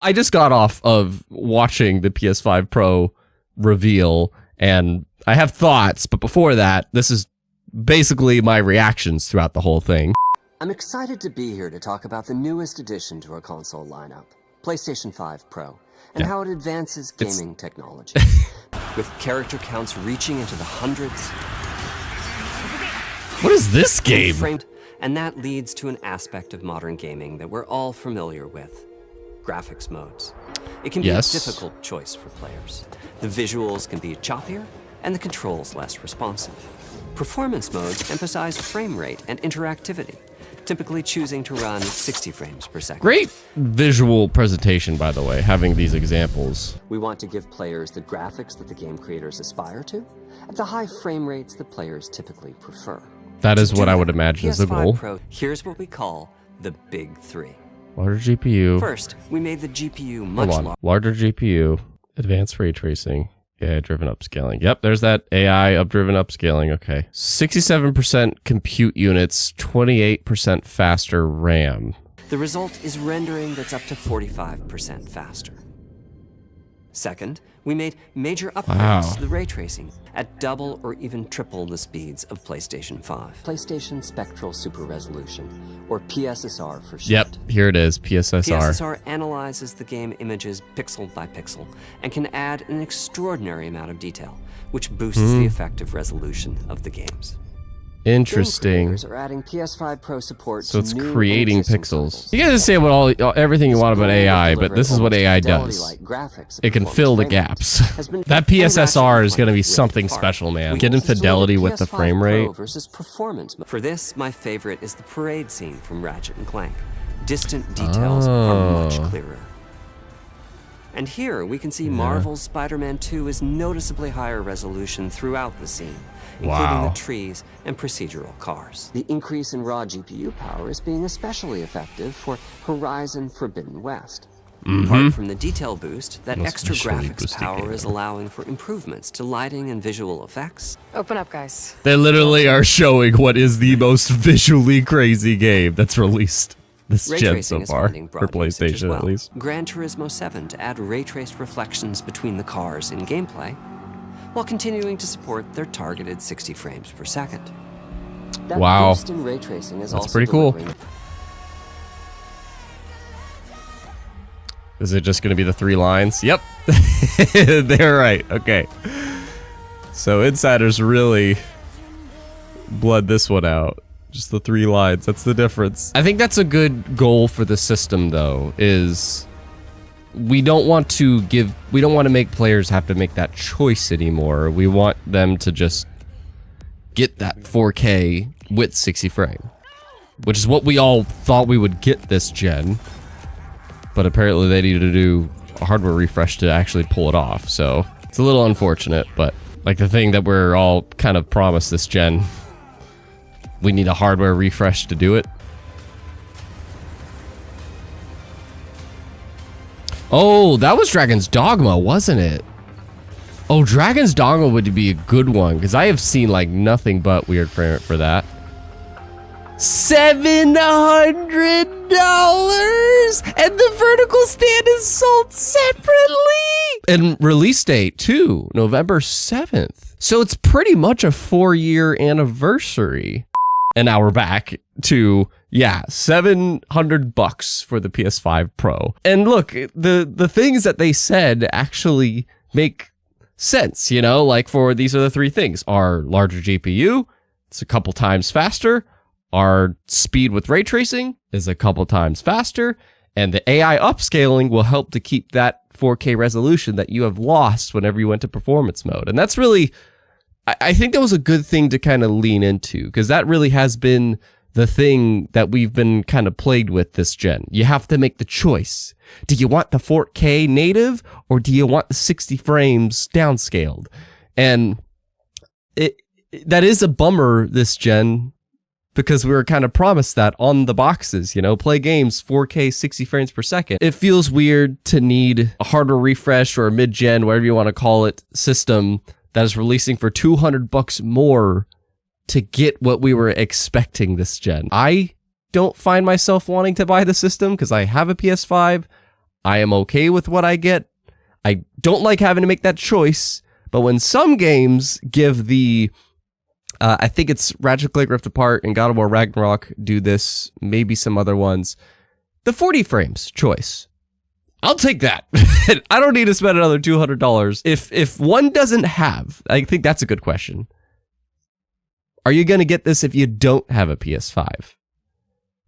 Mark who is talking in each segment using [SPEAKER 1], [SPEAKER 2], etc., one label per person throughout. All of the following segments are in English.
[SPEAKER 1] I just got off of watching the PS5 Pro reveal, and I have thoughts, but before that, this is basically my reactions throughout the whole thing.
[SPEAKER 2] I'm excited to be here to talk about the newest addition to our console lineup, PlayStation 5 Pro, and how it advances gaming technology. With character counts reaching into the hundreds.
[SPEAKER 1] What is this game?
[SPEAKER 2] And that leads to an aspect of modern gaming that we're all familiar with. Graphics modes. It can be a difficult choice for players. The visuals can be choppier, and the controls less responsive. Performance modes emphasize frame rate and interactivity, typically choosing to run 60 frames per second.
[SPEAKER 1] Great visual presentation, by the way, having these examples.
[SPEAKER 2] We want to give players the graphics that the game creators aspire to, at the high frame rates that players typically prefer.
[SPEAKER 1] That is what I would imagine is the goal.
[SPEAKER 2] Pro, here's what we call the big three.
[SPEAKER 1] Larger GPU.
[SPEAKER 2] First, we made the GPU much larger.
[SPEAKER 1] Larger GPU, advanced ray tracing, AI-driven upscaling. Yep, there's that AI-driven upscaling. Okay. 67% compute units, 28% faster RAM.
[SPEAKER 2] The result is rendering that's up to 45% faster. Second, we made major upgrades to the ray tracing at double or even triple the speeds of PlayStation 5. PlayStation Spectral Super Resolution, or PSSR for short.
[SPEAKER 1] Yep, here it is, PSSR.
[SPEAKER 2] PSSR analyzes the game images pixel by pixel and can add an extraordinary amount of detail, which boosts the effective resolution of the games.
[SPEAKER 1] Interesting.
[SPEAKER 2] Are adding PS5 Pro support
[SPEAKER 1] so it's creating pixels. You guys say everything you want about AI, but this is what AI does. It can fill the gaps. That PSSR is going to be something special, man. Getting fidelity with the frame rate.
[SPEAKER 2] For this, my favorite is the parade scene from Ratchet & Clank. Distant details are much clearer. And here we can see Marvel's Spider-Man 2 is noticeably higher resolution throughout the scene, including the trees and procedural cars. The increase in raw GPU power is being especially effective for Horizon Forbidden West. Apart from the detail boost, that extra graphics power is allowing for improvements to lighting and visual effects.
[SPEAKER 3] Open up, guys.
[SPEAKER 1] They literally are showing what is the most visually crazy game that's released this gen so far, for PlayStation at least.
[SPEAKER 2] Gran Turismo 7 to add ray-traced reflections between the cars in gameplay, while continuing to support their targeted 60 frames per second.
[SPEAKER 1] Wow,
[SPEAKER 2] ray tracing is
[SPEAKER 1] that's pretty cool. Is it just going to be the 3 lines? Yep, they're right. Okay, so insiders really blood this one out. Just the 3 lines, that's the difference. I think that's a good goal for the system, though, is we don't want to make players have to make that choice anymore. We want them to just get that 4K with 60 frame, which is what we all thought we would get this gen, but apparently they needed to do a hardware refresh to actually pull it off, so it's a little unfortunate, but like the thing that we're all kind of promised this gen, we need a hardware refresh to do it. Oh, that was Dragon's Dogma, wasn't it? Oh, Dragon's Dogma would be a good one, because I have seen like nothing but weird frame rate for that. $700! And the vertical stand is sold separately! And release date, too, November 7th. So it's pretty much a 4-year anniversary. And now we're back to, $700 for the PS5 Pro. And look, the things that they said actually make sense, you know? Like these are the 3 things. Our larger GPU, it's a couple times faster. Our speed with ray tracing is a couple times faster. And the AI upscaling will help to keep that 4K resolution that you have lost whenever you went to performance mode. And that's really, I think that was a good thing to kind of lean into, because that really has been the thing that we've been kind of plagued with this gen. You have to make the choice. Do you want the 4K native, or do you want the 60 frames downscaled? And that is a bummer this gen, because we were kind of promised that on the boxes, you know, play games 4K 60 frames per second. It feels weird to need a hardware refresh or a mid-gen, whatever you want to call it, system that is releasing for $200 more to get what we were expecting this gen. I don't find myself wanting to buy the system because I have a PS5. I am okay with what I get. I don't like having to make that choice, but when some games give the, I think it's Ratchet & Clank Rift Apart and God of War Ragnarok do this, maybe some other ones, the 40 frames choice. I'll take that. I don't need to spend another $200. If one doesn't have, I think that's a good question. Are you going to get this if you don't have a PS5?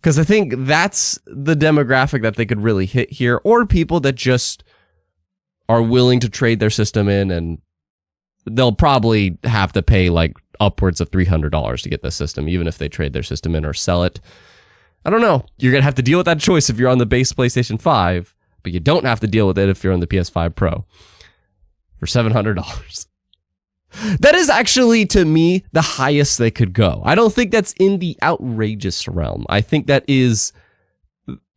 [SPEAKER 1] Because I think that's the demographic that they could really hit here, or people that just are willing to trade their system in, and they'll probably have to pay like upwards of $300 to get this system, even if they trade their system in or sell it. I don't know. You're going to have to deal with that choice if you're on the base PlayStation 5, but you don't have to deal with it if you're on the PS5 Pro for $700. That is actually, to me, the highest they could go. I don't think that's in the outrageous realm. I think that is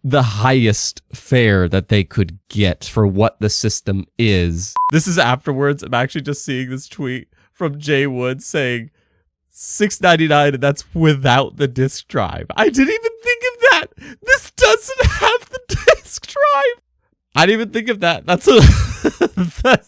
[SPEAKER 1] the highest fare that they could get for what the system is. This is afterwards. I'm actually just seeing this tweet from Jay Wood saying $6.99, and that's without the disk drive. I didn't even think of that. This doesn't have the disk drive. I didn't even think of that. That's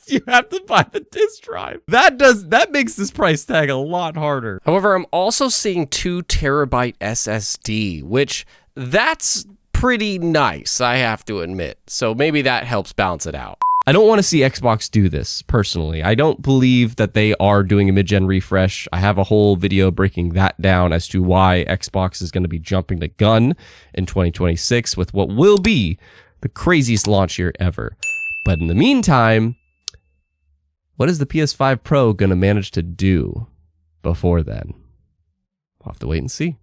[SPEAKER 1] you have to buy the disk drive. That makes this price tag a lot harder. However, I'm also seeing 2 terabyte SSD, which that's pretty nice, I have to admit. So maybe that helps balance it out. I don't want to see Xbox do this, personally. I don't believe that they are doing a mid-gen refresh. I have a whole video breaking that down as to why Xbox is going to be jumping the gun in 2026 with what will be the craziest launch year ever. But in the meantime, what is the PS5 Pro going to manage to do before then? We'll have to wait and see.